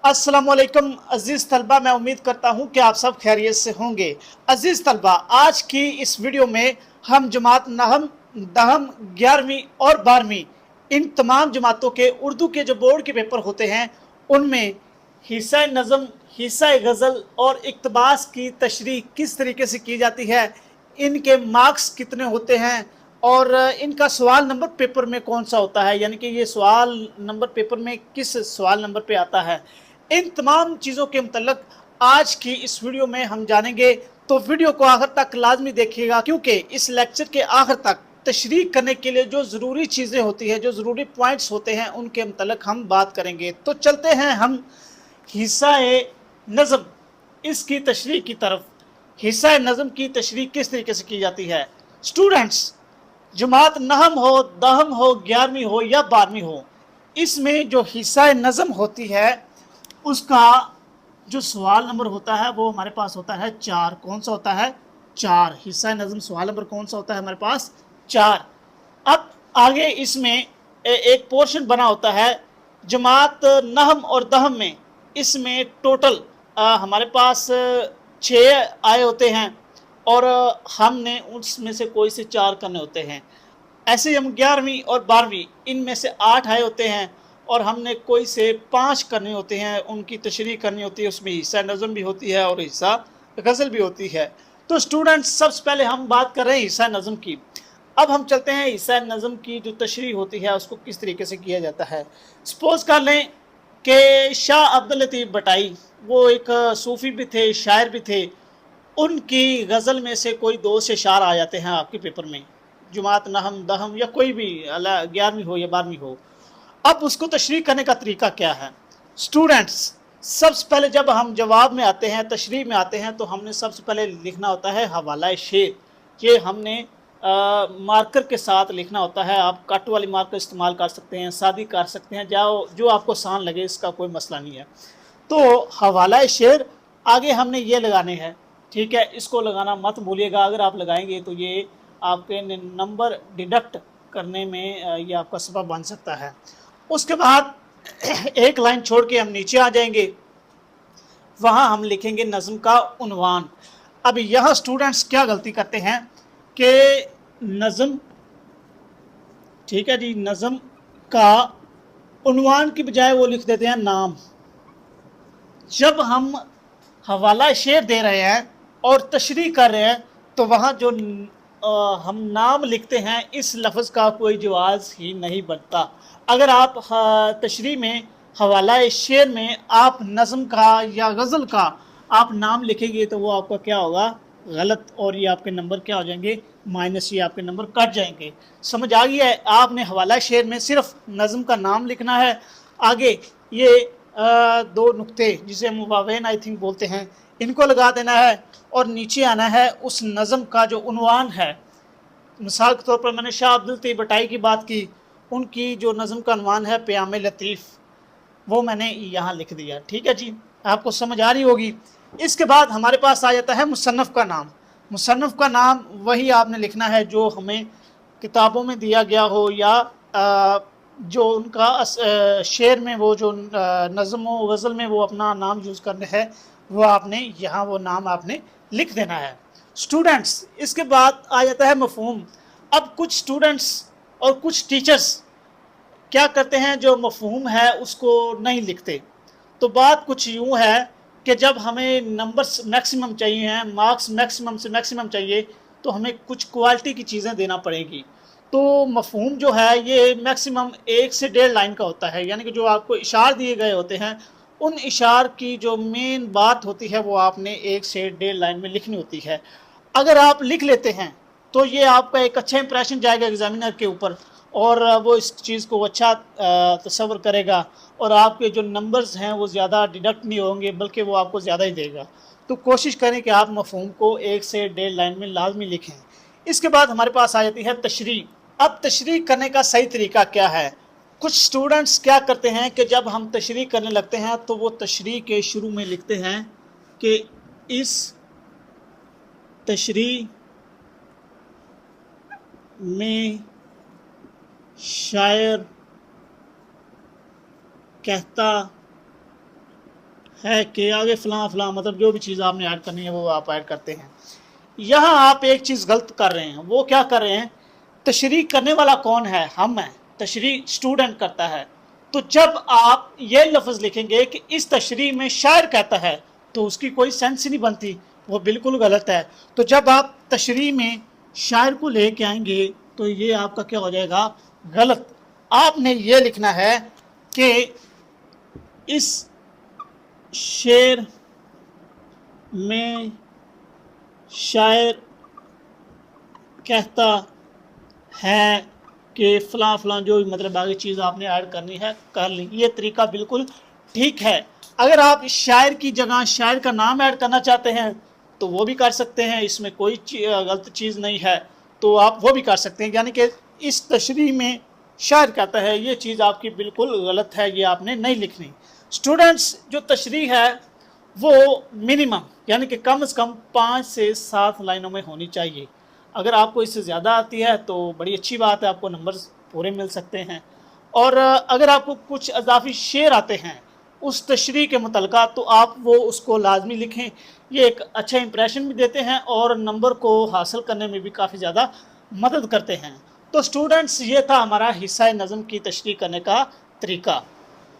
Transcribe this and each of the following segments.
अस्सलाम वालेकुम अजीज़ तलबा, मैं उम्मीद करता हूँ कि आप सब खैरियत से होंगे। अजीज़ तलबा, आज की इस वीडियो में हम जमात नहम, दहम, 11वीं और 12वीं इन तमाम जमातों के उर्दू के जो बोर्ड के पेपर होते हैं उनमें हिस्सा नज़म, हिस्सा गज़ल और इक़्तिबास की तशरीह किस तरीके से की जाती है, इनके मार्क्स कितने होते हैं और इनका सवाल नंबर पेपर में कौन सा होता है, यानी कि ये सवाल नंबर पेपर में किस सवाल नंबर पे आता है, इन तमाम चीज़ों के मतलब आज की इस वीडियो में हम जानेंगे। तो वीडियो को आखिर तक लाजमी देखिएगा, क्योंकि इस लेक्चर के आखिर तक तशरीह करने के लिए जो ज़रूरी चीज़ें होती हैं, जो ज़रूरी पॉइंट्स होते हैं, उनके मतलब हम बात करेंगे। तो चलते हैं हम हिस्सा नज़म इसकी तशरीह की तरफ। हिस्सा नज़म की तशरीह किस तरीके से की जाती है स्टूडेंट्स? जमात नहम हो, दहम हो, 11वीं हो या 12वीं हो, इसमें जो हिस्सा नज़म होती है उसका जो सवाल नंबर होता है वो हमारे पास होता है 4। कौन सा होता है? 4। हिस्सा नज़म सवाल नंबर कौन सा होता है हमारे पास? 4। अब आगे इसमें एक पोर्शन बना होता है जमात नहम और दहम में। इसमें टोटल हमारे पास 6 आए होते हैं और हमने उसमें से कोई से 4 करने होते हैं। ऐसे ही हम 11वीं और 12वीं इनमें से 8 आए होते हैं और हमने कोई से 5 करने होते हैं, उनकी तशरीह करनी होती है। उसमें हिस्सा नज़म भी होती है और हिस्सा गज़ल भी होती है। तो स्टूडेंट्स, सबसे पहले हम बात कर रहे हैं हिस्सा नज़म की। अब हम चलते हैं हिस्सा नज़म की जो तशरीह होती है उसको किस तरीके से किया जाता है। सपोज कर लें कि शाह अब्दुल लतीफ़ भटाई, वो एक सूफ़ी भी थे, शायर भी थे। उनकी गज़ल में से कोई 2 से 4 आ जाते हैं आपके पेपर में, जुमात नहम, दहम या कोई भी 11वीं हो या 12वीं हो। अब उसको तशरीह करने का तरीका क्या है स्टूडेंट्स? सबसे पहले जब हम जवाब में आते हैं, तशरीह में आते हैं, तो हमने सबसे पहले लिखना होता है हवाला शेर। ये हमने मार्कर के साथ लिखना होता है। आप कट वाली मार्कर इस्तेमाल कर सकते हैं, सादी कर सकते हैं, जो आपको आसान लगे, इसका कोई मसला नहीं है। तो हवाला शेर आगे हमने ये लगाने हैं, ठीक है। इसको लगाना मत भूलिएगा, अगर आप लगाएंगे तो ये आपके नंबर डिडक्ट करने में ये आपका सबब बन सकता है। उसके बाद एक लाइन छोड़ के हम नीचे आ जाएंगे, वहाँ हम लिखेंगे नज़म का उन्वान। अब यहाँ स्टूडेंट्स क्या गलती करते हैं कि नज़म, ठीक है जी, नज़म का उन्वान की बजाय वो लिख देते हैं नाम। जब हम हवाला शेर दे रहे हैं और तशरीह कर रहे हैं तो वहाँ जो हम नाम लिखते हैं, इस लफ्ज़ का कोई जवाज़ ही नहीं बनता। अगर आप तशरीह में हवाला शेर में आप नज़म का या गज़ल का आप नाम लिखेंगे तो वो आपका क्या होगा? गलत। और ये आपके नंबर क्या हो जाएंगे? माइनस। ये आपके नंबर कट जाएंगे। समझ आ गया है? आपने हवाला शेर में सिर्फ नज़म का नाम लिखना है। आगे ये 2 नुक्ते जिसे हम वावेन आई थिंक बोलते हैं, इनको लगा देना है और नीचे आना है उस नज़म का जो उन्वान है। मिसाल के तौर पर मैंने शाह अब्दुल लतीफ़ भटाई की बात की, उनकी जो नज़म का उन्वान है प्याम लतीफ़, वो मैंने यहाँ लिख दिया। ठीक है जी, आपको समझ आ रही होगी। इसके बाद हमारे पास आ जाता है मुसन्नफ़ का नाम। मुसन्नफ़ का नाम वही आपने लिखना है जो हमें किताबों में दिया गया हो या जो उनका शेर में वो जो नज़म व गज़ल में वो अपना नाम यूज़ करना है, वो आपने यहाँ वो नाम आपने लिख देना है स्टूडेंट्स। इसके बाद आ जाता है मफ़हूम। अब कुछ स्टूडेंट्स और कुछ टीचर्स क्या करते हैं, जो मफ़हूम है उसको नहीं लिखते। तो बात कुछ यूँ है कि जब हमें नंबर्स मैक्सिमम चाहिए हैं, मार्क्स मैक्सिमम से मैक्सिमम चाहिए, तो हमें कुछ क्वालिटी की चीज़ें देना पड़ेगी। तो मफ़हूम जो है ये मैक्सिमम 1 से 1.5 लाइन का होता है, यानी कि जो आपको इशार दिए गए होते हैं, उन इशार की जो मेन बात होती है वो आपने 1 से 1.5 लाइन में लिखनी होती है। अगर आप लिख लेते हैं तो ये आपका एक अच्छा इंप्रेशन जाएगा एग्जामिनर के ऊपर और वो इस चीज़ को अच्छा तसव्वुर करेगा और आपके जो नंबर्स हैं वो ज़्यादा डिडक्ट नहीं होंगे, बल्कि वो आपको ज़्यादा ही देगा। तो कोशिश करें कि आप मफ़हूम को 1 से 1.5 लाइन में लाजमी लिखें। इसके बाद हमारे पास आ जाती है तशरीह। अब तशरीह करने का सही तरीका क्या है? कुछ स्टूडेंट्स क्या करते हैं कि जब हम तशरीह करने लगते हैं तो वो तशरीह के शुरू में लिखते हैं कि इस तशरीह में शायर कहता है कि आगे फलां फलां, मतलब जो भी चीज़ आपने ऐड करनी है वो आप ऐड करते हैं। यहाँ आप एक चीज़ गलत कर रहे हैं। वो क्या कर रहे हैं, तशरीह करने वाला कौन है, हम हैं, तशरीह स्टूडेंट करता है। तो जब आप ये लफ्ज़ लिखेंगे कि इस तशरीह में शायर कहता है, तो उसकी कोई सेंस ही नहीं बनती, वो बिल्कुल गलत है। तो जब आप तशरीह में शायर को लेके आएंगे तो ये आपका क्या हो जाएगा, गलत। आपने ये लिखना है कि इस शेर में शायर कहता है कि फ़लाँ फ़लाँ, जो मतलब आगे चीज़ आपने ऐड करनी है कर ली। ये तरीका बिल्कुल ठीक है। अगर आप शायर की जगह शायर का नाम ऐड करना चाहते हैं तो वो भी कर सकते हैं, इसमें कोई गलत चीज़ नहीं है, तो आप वो भी कर सकते हैं। यानी कि इस तशरीह में शायर कहता है, ये चीज़ आपकी बिल्कुल गलत है, ये आपने नहीं लिखनी। स्टूडेंट्स, जो तशरीह है वो मिनिमम यानी कि कम से कम 5 से 7 लाइनों में होनी चाहिए। अगर आपको इससे ज़्यादा आती है तो बड़ी अच्छी बात है, आपको नंबर्स पूरे मिल सकते हैं। और अगर आपको कुछ इजाफी शेर आते हैं उस तशरीह के मुतलका, तो आप वो उसको लाजमी लिखें। ये एक अच्छा इंप्रेशन भी देते हैं और नंबर को हासिल करने में भी काफ़ी ज़्यादा मदद करते हैं। तो स्टूडेंट्स, ये था हमारा हिस्सा नज़म की तशरीह करने का तरीका।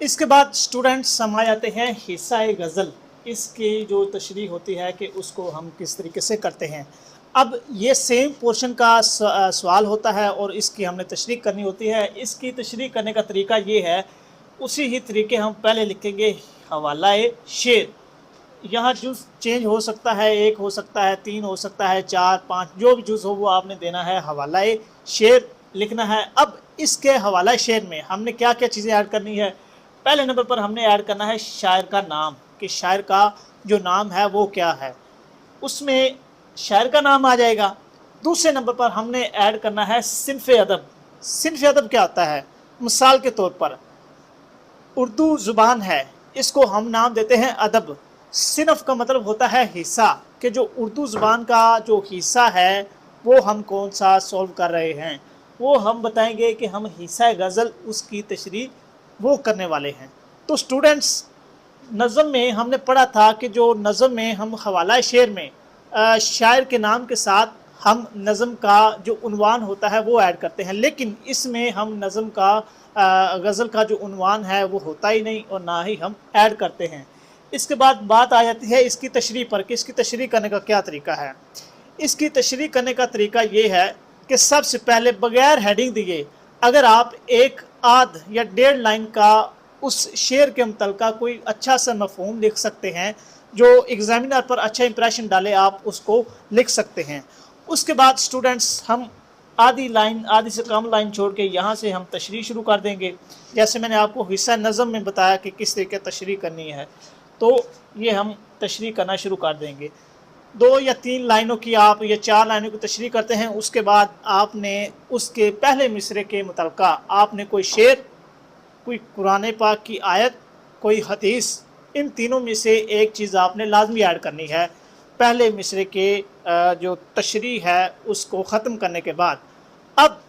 इसके बाद स्टूडेंट्स हम आ जाते हैं हिस्सा गज़ल। इसकी जो तशरीह होती है कि उसको हम किस तरीके से करते हैं। अब ये सेम पोर्शन का सवाल होता है और इसकी हमने तशरीह करनी होती है। इसकी तशरीह करने का तरीका ये है, उसी ही तरीके हम पहले लिखेंगे हवाला शेर। यहाँ जुज़ चेंज हो सकता है, 1 हो सकता है, 3 हो सकता है, 4, 5, जो भी जुज़ हो वो आपने देना है, हवाला शेर लिखना है। अब इसके हवाला शेर में हमने क्या क्या चीज़ें ऐड करनी है। पहले नंबर पर हमने ऐड करना है शायर का नाम, कि शायर का जो नाम है वो क्या है, उसमें शायर का नाम आ जाएगा। दूसरे नंबर पर हमने ऐड करना है सिन्फ़ अदब। सिन्फ़ अदब क्या होता है, मिसाल के तौर पर उर्दू ज़ुबान है, इसको हम नाम देते हैं अदब। सिनफ़ का मतलब होता है हिस्सा, कि जो उर्दू ज़ुबान का जो हिस्सा है वो हम कौन सा सॉल्व कर रहे हैं, वो हम बताएंगे कि हम हिस्सा गज़ल उसकी तशरीह वो करने वाले हैं। तो स्टूडेंट्स, नज़म में हमने पढ़ा था कि जो नज़म में हम हवाला शेर में शायर के नाम के साथ हम नज़म का जो उन्वान होता है वो ऐड करते हैं, लेकिन इसमें हम नज़म का गज़ल का जो उन्वान है वो होता ही नहीं और ना ही हम ऐड करते हैं। इसके बाद बात आ जाती है इसकी तशरीह पर कि इसकी तशरीह करने का क्या तरीका है। इसकी तशरीह करने का तरीका ये है कि सबसे पहले बग़ैर हेडिंग दिए अगर आप एक आध या 1.5 लाइन का उस शेर के मुतल्लिक़ कोई अच्छा सा मफ़हूम लिख सकते हैं जो एग्ज़ामिनर पर अच्छा इंप्रेशन डाले, आप उसको लिख सकते हैं। उसके बाद स्टूडेंट्स, हम आधी लाइन, आधी से कम लाइन छोड़ के यहाँ से हम तशरीह शुरू कर देंगे। जैसे मैंने आपको हिस्सा नज़म में बताया कि किस तरीके तशरीह करनी है, तो ये हम तशरीह करना शुरू कर देंगे। 2 या 3 लाइनों की आप या 4 लाइनों की तशरीह करते हैं। उसके बाद आपने उसके पहले मिसरे के मुतल्लिक़ आपने कोई शेर, कोई कुरान पाक की आयत, कोई हदीस, इन तीनों में से एक चीज़ आपने लाजमी ऐड करनी है पहले मिसरे के जो तशरीह है उसको ख़त्म करने के बाद। अब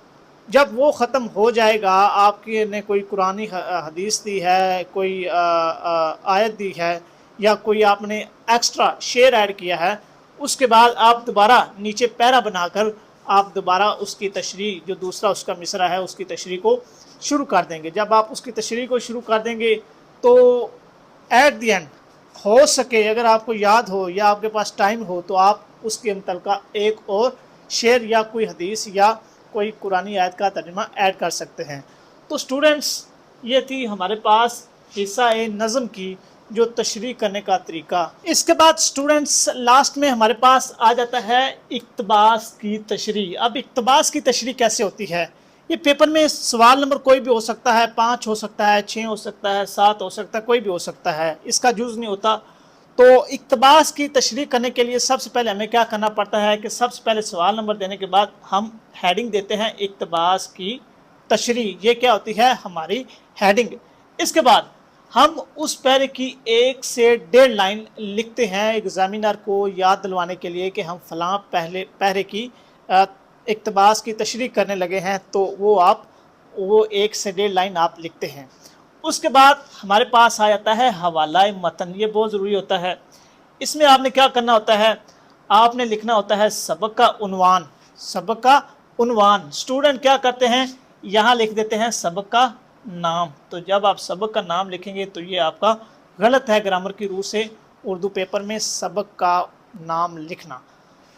जब वो ख़त्म हो जाएगा, आपके ने कोई कुरानी हदीस दी है, कोई आयत दी है या कोई आपने एक्स्ट्रा शेर ऐड किया है, उसके बाद आप दोबारा नीचे पैरा बनाकर आप दोबारा उसकी तशरीह, जो दूसरा उसका मिसरा है उसकी तशरीह को शुरू कर देंगे। जब आप उसकी तशरीह को शुरू कर देंगे तो एट द एंड हो सके, अगर आपको याद हो या आपके पास टाइम हो, तो आप उसके मुतल्लिक़ एक और शेर या कोई हदीस या कोई कुरानी आयत का तर्जुमा ऐड कर सकते हैं। तो स्टूडेंट्स, ये थी हमारे पास हिस्सा नज़म की जो तशरीह करने का तरीका। इसके बाद स्टूडेंट्स, लास्ट में हमारे पास आ जाता है इक्तबास की तशरीह। अब इक्तबास की तशरीह कैसे होती है, ये पेपर में सवाल नंबर कोई भी हो सकता है, 5 हो सकता है, 6 हो सकता है, 7 हो सकता है, कोई भी हो सकता है, इसका जुज़ नहीं होता। तो इक्तबास की तशरीह करने के लिए सबसे पहले हमें क्या करना पड़ता है कि सबसे पहले सवाल नंबर देने के बाद हम हेडिंग देते हैं इक्तबास की तशरीह। ये क्या होती है, हमारी हेडिंग। इसके बाद हम उस पैरे की 1 से 1.5 लाइन लिखते हैं एग्ज़ामिनर को याद दिलवाने के लिए कि हम फ़लाँ पहले पैरे की इक्तबास की तशरीह करने लगे हैं, तो वो 1 से 1.5 लाइन आप लिखते हैं। उसके बाद हमारे पास आ जाता है हवाला मतन। ये बहुत ज़रूरी होता है। इसमें आपने क्या करना होता है, आपने लिखना होता है सबक का उन्वान। सबक का उन्वान स्टूडेंट क्या करते हैं, यहाँ लिख देते हैं सबक का नाम। तो जब आप सबक का नाम लिखेंगे तो ये आपका गलत है ग्रामर की रूह से, उर्दू पेपर में सबक का नाम लिखना।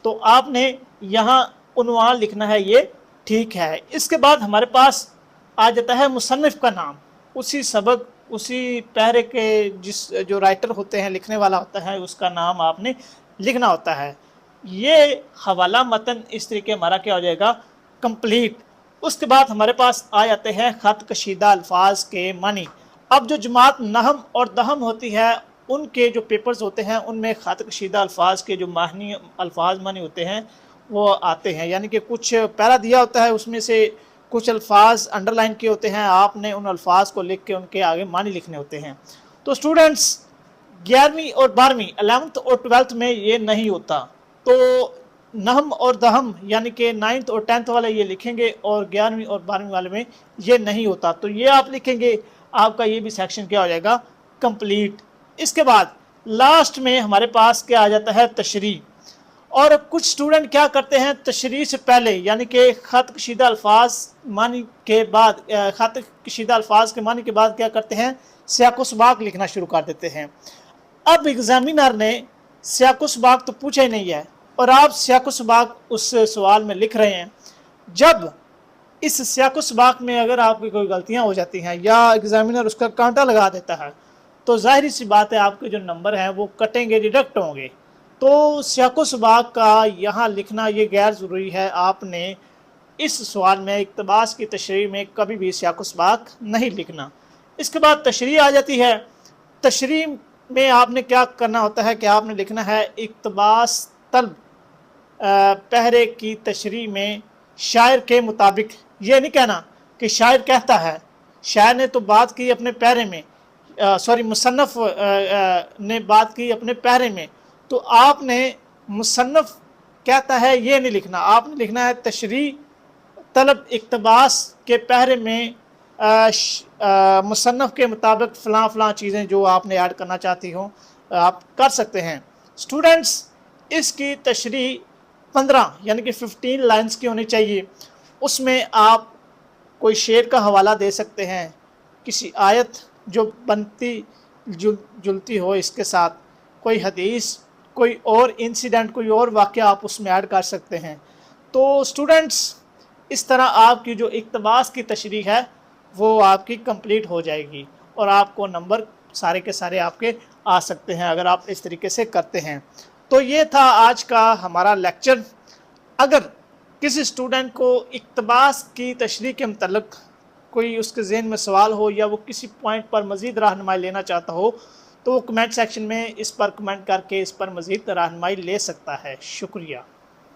तो आपने यहाँ उन्वान लिखना है, ये ठीक है। इसके बाद हमारे पास आ जाता है मुसन्निफ का नाम। उसी सबक, उसी पैरे के जिस जो राइटर होते हैं, लिखने वाला होता है, उसका नाम आपने लिखना होता है। ये हवाला मतन इस तरीके हमारा क्या हो जाएगा, कंप्लीट। उसके बाद हमारे पास आ जाते हैं ख़त कशीदा अल्फाज के मानी। अब जो जमात नहम और दहम होती है, उनके जो पेपर्स होते हैं उनमें ख़त कशीदा अल्फाज के जो मानी अल्फाज मानी होते हैं वो आते हैं। यानी कि कुछ पैरा दिया होता है, उसमें से कुछ अल्फाज अंडरलाइन किए होते हैं, आपने उन अल्फाज को लिख के उनके आगे मानी लिखने होते हैं। तो स्टूडेंट्स 11वीं और 12वीं 11th और 12th में ये नहीं होता। तो नहम और दहम यानी कि 9th और 10th वाले ये लिखेंगे और 11वीं और 12वीं वाले में ये नहीं होता। तो ये आप लिखेंगे, आपका ये भी सेक्शन क्या हो जाएगा, कंप्लीट। इसके बाद लास्ट में हमारे पास क्या आ जाता है, तशरीह। और कुछ स्टूडेंट क्या करते हैं, तशरीह से पहले यानी कि ख़त कशीदा अल्फाज मानी के बाद, ख़त कशीदा अल्फाज के मानी के बाद क्या करते हैं, सियाक़ व सबाक़ लिखना शुरू कर देते हैं। अब एग्जामिनर ने सियाक़ व सबाक़ तो पूछा ही नहीं है और आप सियाक़ व सबाक़ उस सवाल में लिख रहे हैं। जब इस सियाक़ व सबाक़ में अगर आपकी कोई गलतियां हो जाती हैं या एग्जामिनर उसका कांटा लगा देता है, तो ज़ाहिर सी बात है आपके जो नंबर हैं वो कटेंगे, डिडक्ट होंगे। तो सियाक़ व सबाक़ का यहाँ लिखना ये गैर ज़रूरी है। आपने इस सवाल में इक़्तिबास की तशरीह में कभी भी सियाक़ व सबाक़ नहीं लिखना। इसके बाद तशरीह आ जाती है। तशरीह में आपने क्या करना होता है कि आपने लिखना है इक़्तिबास तलब पहरे की तशरीह में शायर के मुताबिक। ये नहीं कहना कि शायर कहता है, शायर ने तो बात की अपने पैरे में, मुसन्नफ़ ने बात की अपने पैरे में, तो आपने मुसन्नफ़ कहता है ये नहीं लिखना। आपने लिखना है तशरीह तलब इक़्तिबास के पहरे में मुसन्नफ़ के मुताबिक फ़लाँ फ़लाँ चीज़ें जो आपने ऐड करना चाहती हो आप कर सकते हैं। स्टूडेंट्स इसकी तशरीह 15 यानी कि 15 लाइन्स की होनी चाहिए। उसमें आप कोई शेर का हवाला दे सकते हैं, किसी आयत जो बनती जुलती हो इसके साथ, कोई हदीस, कोई और इंसिडेंट, कोई और वाक़या आप उसमें ऐड कर सकते हैं। तो स्टूडेंट्स इस तरह आपकी जो इक़्तिबास की तशरीह है वो आपकी कंप्लीट हो जाएगी और आपको नंबर सारे के सारे आपके आ सकते हैं अगर आप इस तरीके से करते हैं। तो ये था आज का हमारा लेक्चर। अगर किसी स्टूडेंट को इक़्तिबास की तशरीह के मतलब कोई उसके ज़हन में सवाल हो या वो किसी पॉइंट पर मज़ीद रहनुमाई लेना चाहता हो तो वो कमेंट सेक्शन में इस पर कमेंट करके इस पर मज़ीद रहनुमाई ले सकता है। शुक्रिया।